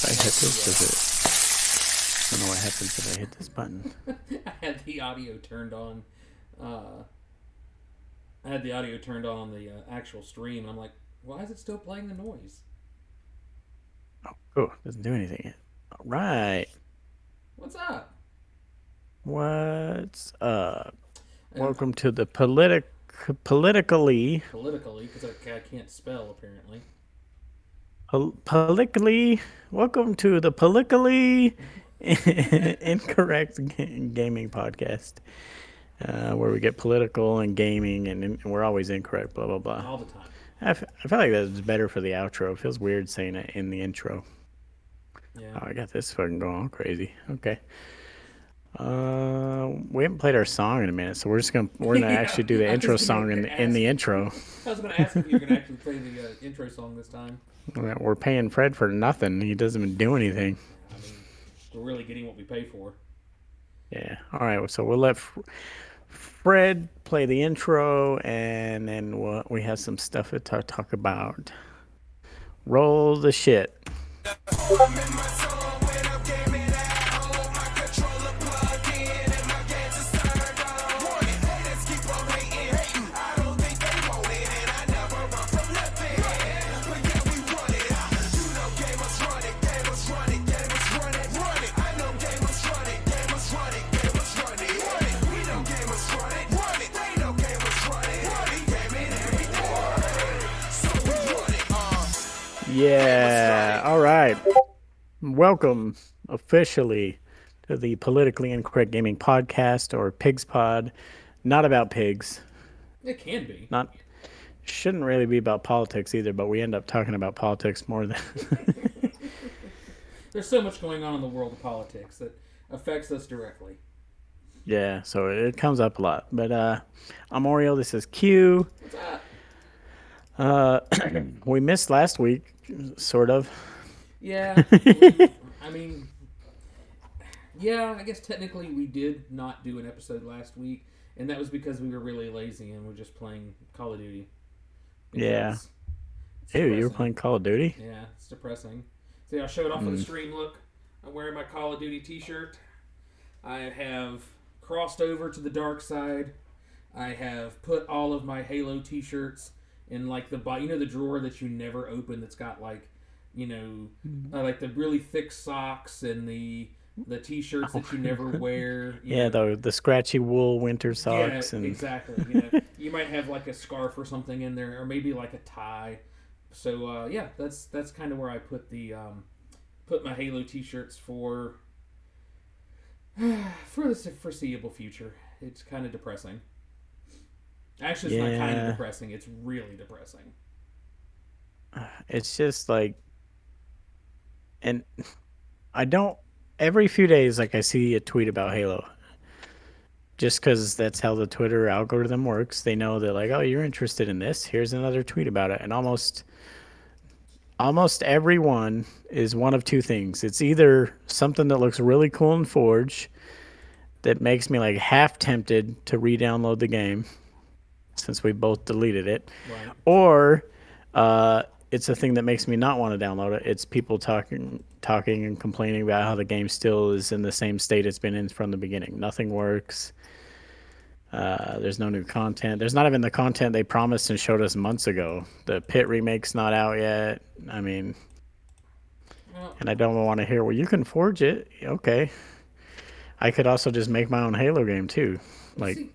If I hit this, does it? I don't know what happens if I hit this button. I had the audio turned on. Uh, I had the audio turned on the actual stream, and I'm like, why is it still playing the noise? Oh, doesn't do anything yet. All right. What's up? What's up? And Welcome to the politically politically, because I can't spell apparently. politically. Welcome to the politically incorrect gaming podcast, where we get political and gaming, and we're always incorrect. Blah blah blah. All the time. I feel like that's better for the outro. It feels weird saying it in the intro. Yeah. Oh, I got this fucking going all crazy. Okay. We haven't played our song in a minute, so we're gonna Yeah, actually do the I was intro gonna song in ask. the intro. I was gonna ask if you were gonna actually play the intro song this time. We're paying Fred for nothing. He doesn't even do anything. Yeah, I mean, we're really getting what we pay for. Yeah. All right. So we'll let Fred play the intro, and then we have some stuff to talk about. Roll the shit. Yeah. All right. Welcome officially to the Politically Incorrect Gaming Podcast, or Pigs Pod. Not about pigs. It can be. Not shouldn't really be about politics either, but we end up talking about politics more than There's so much going on in the world of politics that affects us directly. yeah, so it comes up a lot. But I'm Oreo, this is Q. What's up? Uh we missed last week, sort of. Yeah, I mean, yeah, I guess technically we did not do an episode last week, and that was because we were really lazy and we're just playing Call of Duty. Yeah. Because it's Ew, you were depressing. playing Call of Duty? Yeah, it's depressing. See, I showed off for the Mm. stream. Look, I'm wearing my Call of Duty T-shirt. I have crossed over to the dark side. I have put all of my Halo T-shirts in like the drawer that you never open. That's got like like the really thick socks and the T-shirts that you never wear. Yeah, the scratchy wool winter Yeah, socks and exactly. You might have like a scarf or something in there, or maybe like a tie. So yeah, that's kind of where I put my Halo T-shirts for the foreseeable future. It's kind of depressing. Actually, it's not kind of yeah, depressing. It's really depressing. it's just like, and I don't every few days like I see a tweet about Halo. Just because that's how the Twitter algorithm works, they know that like, oh, you're interested in this. Here's another tweet about it, and almost everyone is one of two things. It's either something that looks really cool in Forge that makes me like half tempted to re-download the game since we both deleted it, Right. or it's a thing that makes me not want to download it. It's people talking and complaining about how the game still is in the same state it's been in from the beginning. Nothing works. There's no new content. There's not even the content they promised and showed us months ago. The Pit remake's not out yet. I mean, Well, and I don't want to hear, well, you can forge it. Okay. I could also just make my own Halo game too. Like, see,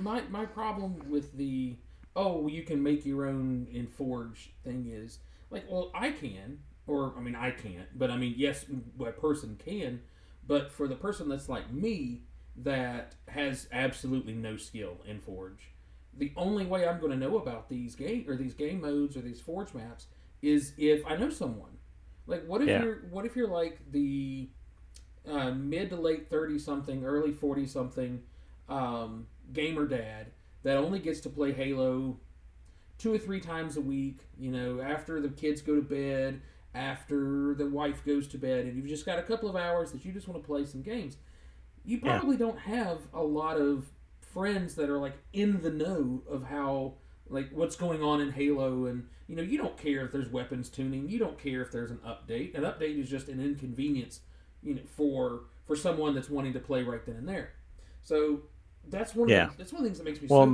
my problem with the you can make your own in Forge thing is like, well, I can, or I mean, I can't, but I mean, yes, a person can, but for the person that's like me that has absolutely no skill in Forge, the only way I'm going to know about these game modes or these Forge maps is if I know someone. Like, yeah. what if you're like the mid to late 30 something, early 40 something gamer dad that only gets to play Halo 2 or 3 times a week, after the kids go to bed, after the wife goes to bed, and you've just got a couple of hours that you just want to play some games. You Yeah. probably don't have a lot of friends that are like in the know of how like what's going on in Halo and You don't care if there's weapons tuning. You don't care if there's an update. An update is just an inconvenience, for someone that's wanting to play right then and there. So Yeah. that's one of the things that makes me Well, so.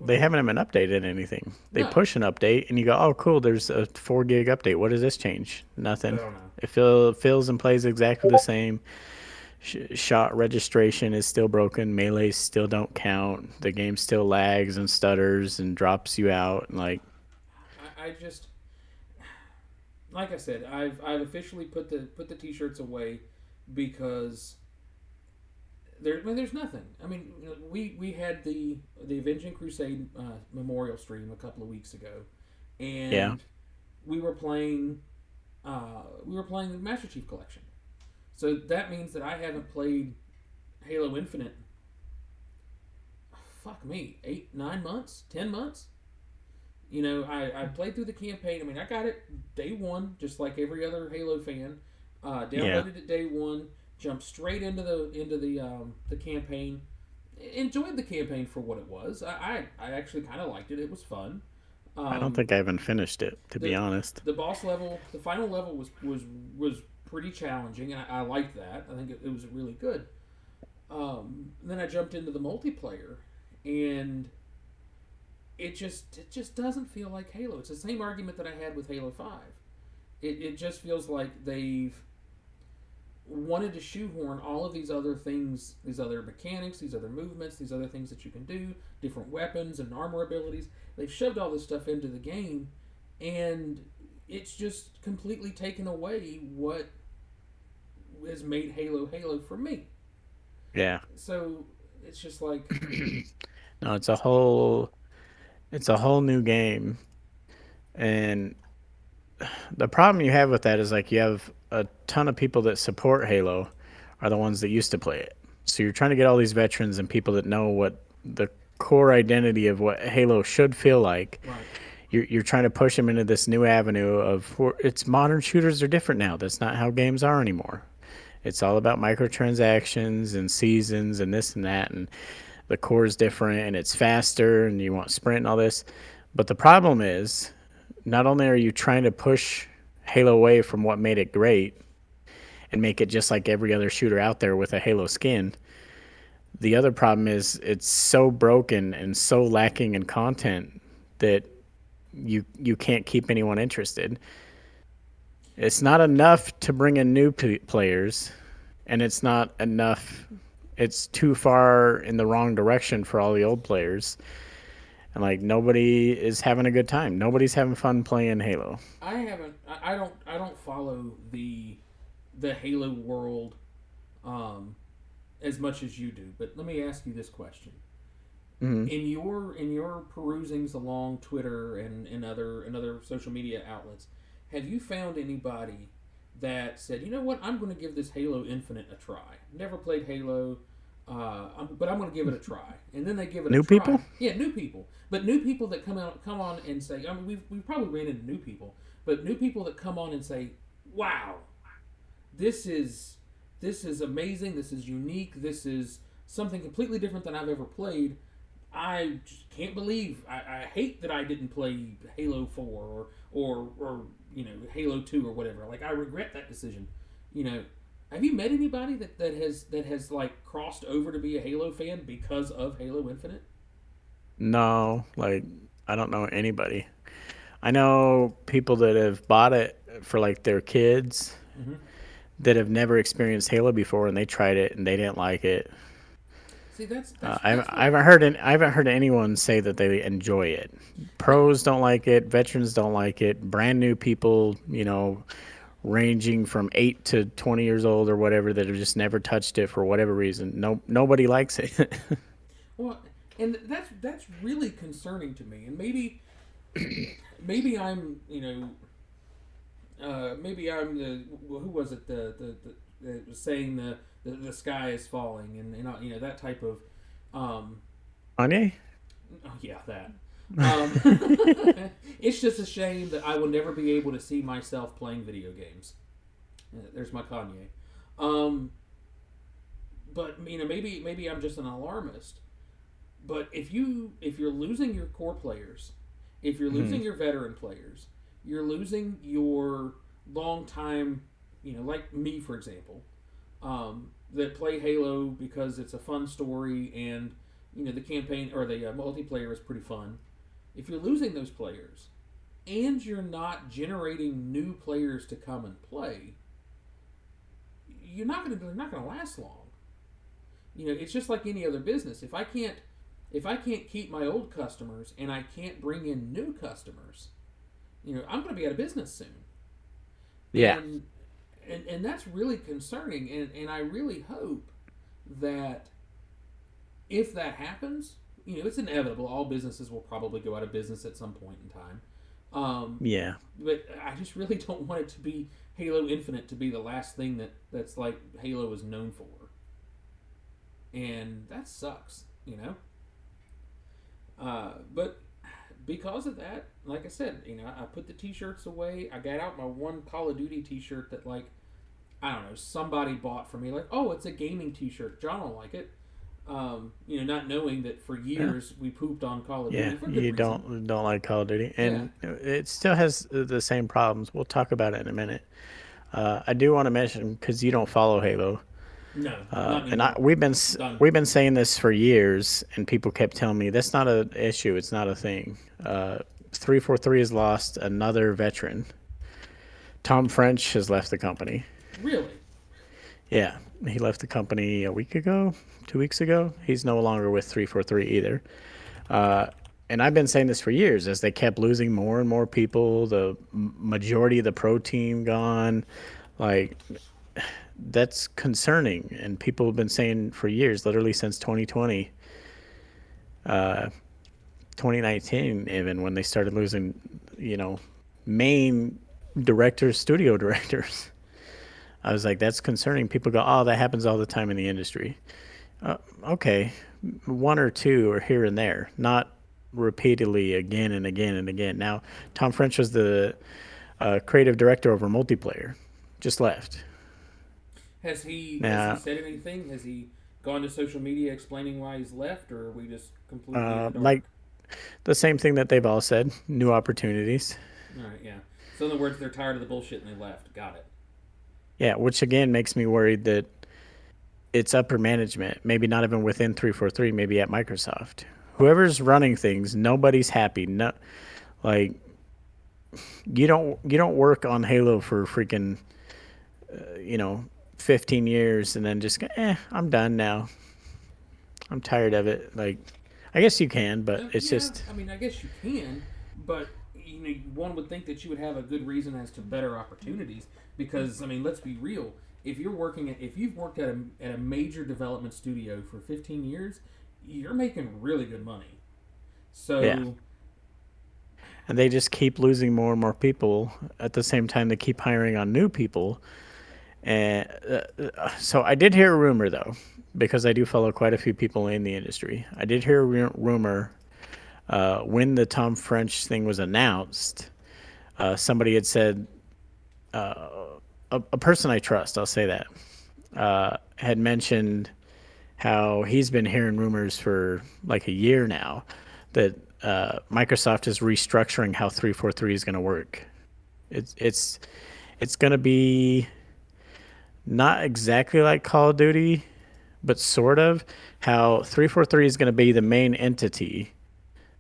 they haven't even updated anything. They No, push an update, and you go, "Oh, cool! There's a 4 gig update. What does this change? I Nothing. don't know. It feels and plays exactly the same. Shot registration is still broken. Melees still don't count. The game still lags and stutters and drops you out. And like, I just like I said, I've officially put the t-shirts away because there's nothing. I mean, we had the Avenging Crusade memorial stream a couple of weeks ago, yeah, and we were playing the Master Chief Collection. So that means that I haven't played Halo Infinite. Fuck me, 8, 9 months, 10 months. I played through the campaign. I mean, I got it day one, just like every other Halo fan. yeah. Downloaded it day one, jumped straight into the campaign. Enjoyed the campaign for what it was. I actually kind of liked it. It was fun. I don't Um, think I even finished it, to be the honest. the boss level, the final level was pretty challenging, and I liked that. I think it was really good. Then I jumped into the multiplayer, and it just doesn't feel like Halo. It's the same argument that I had with Halo 5. It just feels like they've wanted to shoehorn all of these other things, these other mechanics, these other movements, these other things that you can do, different weapons and armor abilities. They've shoved all this stuff into the game, and it's just completely taken away what has made Halo Halo for me. Yeah. So it's just like, No, it's a whole new game, and the problem you have with that is like you have a ton of people that support Halo are the ones that used to play it. So you're trying to get all these veterans and people that know what the core identity of what Halo should feel like. right, You're trying to push them into this new avenue of it's modern shooters are different now. That's not how games are anymore. It's all about microtransactions and seasons and this and that, and the core is different and it's faster and you want sprint and all this. But the problem is, not only are you trying to push Halo away from what made it great and make it just like every other shooter out there with a Halo skin, the other problem is it's so broken and so lacking in content that you can't keep anyone interested. It's not enough to bring in new players, and it's not enough. It's too far in the wrong direction for all the old players, and like nobody is having a good time. Nobody's having fun playing Halo. I haven't. I don't follow the Halo world um, as much as you do. But let me ask you this question: Mm-hmm. in your perusings along Twitter and other social media outlets, have you found anybody that said, you know what, I'm going to give this Halo Infinite a try? Never played Halo, but I'm going to give it a try. And then they give it a New try. people? Yeah, new people, but new people that come on and say, I mean, we've probably ran into new people, but new people that come on and say, wow, this is this is amazing. This is unique. This is something completely different than I've ever played. I just can't believe. I hate that I didn't play Halo 4 or Halo 2 or whatever. Like I regret that decision. You know, have you met anybody that has like crossed over to be a Halo fan because of Halo Infinite? No, like I don't know anybody. I know people that have bought it for like their kids Mm-hmm. that have never experienced Halo before and they tried it and they didn't like it. See, that's Uh, that's I, that's I what. haven't heard I haven't heard anyone say that they enjoy it. Yeah, Pros don't like it. Veterans don't like it. Brand new people, ranging from 8 to 20 years old or whatever that have just never touched it for whatever reason. No, nobody likes it. well, and that's really concerning to me. And maybe I'm maybe I'm the who was it the was saying the sky is falling and that type of Kanye? oh yeah that um, it's just a shame that I will never be able to see myself playing video games. There's my Kanye. Um, but maybe I'm just an alarmist. But if you're losing your core players If you're Hmm. losing your veteran players, you're losing your long time, like me, for example, that play Halo because it's a fun story and the campaign or the multiplayer is pretty fun. If you're losing those players and you're not generating new players to come and play, they're not gonna last long. It's just like any other business. If I can't keep my old customers and I can't bring in new customers, I'm going to be out of business soon. Yeah. And and that's really concerning. And I really hope that if that happens, it's inevitable. All businesses will probably go out of business at some point in time. Yeah. But I just really don't want it to be Halo Infinite to be the last thing that's like Halo is known for, and that sucks. But because of that, like I said, I put the T-shirts away. I got out my one Call of Duty T-shirt that, like, I don't know, somebody bought for me. Like, oh, it's a gaming T-shirt. John will like it. Not knowing that for Yeah. years we pooped on Call of Yeah. Duty for good You reason. don't like Call of Duty, Yeah. and it still has the same problems. We'll talk about it in a minute. I do want to mention because you don't follow Halo, No, not and I anymore. Done. we've been saying this for years, and people kept telling me that's not an issue. It's not a thing. 343 has lost another veteran. Tom French has left the company. Really? Yeah, he left the company a week ago, 2 weeks ago. He's no longer with 343 either. Uh, and I've been saying this for years as they kept losing more and more people, the majority of the pro team gone. Like, that's concerning. And people have been saying for years, literally since 2020, 2019, even when they started losing, you know, main directors, studio directors. I was like, that's concerning. People go, oh, that happens all the time in the industry. Okay, one or two are here and there, not repeatedly again and again and again. Now, Tom French was the creative director over multiplayer, just left. Has he Now, said anything? Has he gone to social media explaining why he's left, or are we just completely in the like dark? the same thing that they've all said, new opportunities. All right, yeah. So in other words, they're tired of the bullshit and they left. Got it. Yeah, which again makes me worried that it's upper management, maybe not even within 343, maybe at Microsoft. Whoever's running things, nobody's happy. No, like you don't work on Halo for freaking you know 15 years and then just go, I'm done now. I'm tired of it. Like, I guess you can, but it's Yeah, just I mean, I guess you can, but one would think that you would have a good reason as to better opportunities because I mean, let's be real. If you've worked at a major development studio for 15 years, you're making really good money. yeah. So And they just keep losing more and more people at the same time they keep hiring on new people. And so I did hear a rumor though, because I do follow quite a few people in the industry. I did hear a rumor when the Tom French thing was announced. Somebody had said a person I trust, I'll say that, had mentioned how he's been hearing rumors for like a year now that Microsoft is restructuring how 343 is going to work. It's it's going to be not exactly like Call of Duty, but sort of how 343 is going to be the main entity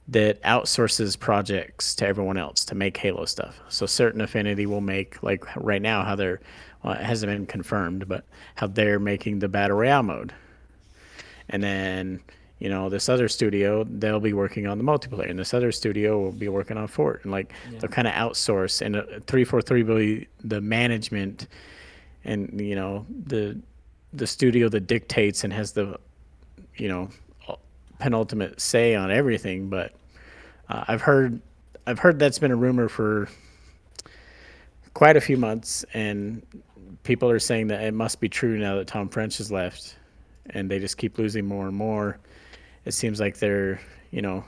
that outsources projects to everyone else to make Halo stuff. So certain Affinity will make, like right now, how they're, well, it hasn't been confirmed, but how they're making the Battle Royale mode. And then, this other studio, they'll be working on the multiplayer. And this other studio will be working on Fort. And like, yeah, they'll kind of outsource. And 343 will be the management and, the studio that dictates and has the, you know, penultimate say on everything. But I've heard that's been a rumor for quite a few months, and people are saying that it must be true now that Tom French has left, and they just keep losing more and more. It seems like they're, you know,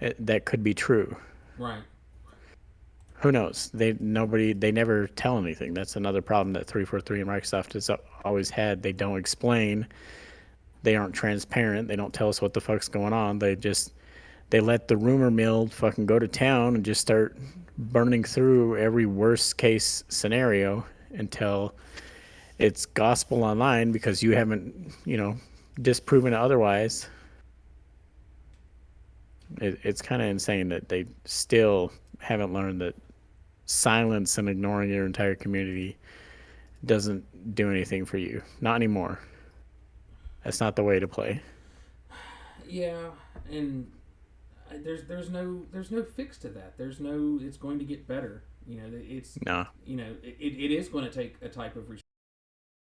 that could be true. right. Who knows? They never tell anything. That's another problem that 343 and Microsoft has always had. They don't explain. They aren't transparent. They don't tell us what the fuck's going on. they let the rumor mill fucking go to town and just start burning through every worst case scenario until it's gospel online because you haven't, disproven it otherwise. It's kind of insane that they still haven't learned that silence and ignoring your entire community doesn't do anything for you. Not anymore. That's not the way to play. Yeah, and there's no fix to that. There's no it's going to get better. You know, it's No. it is going to take a type of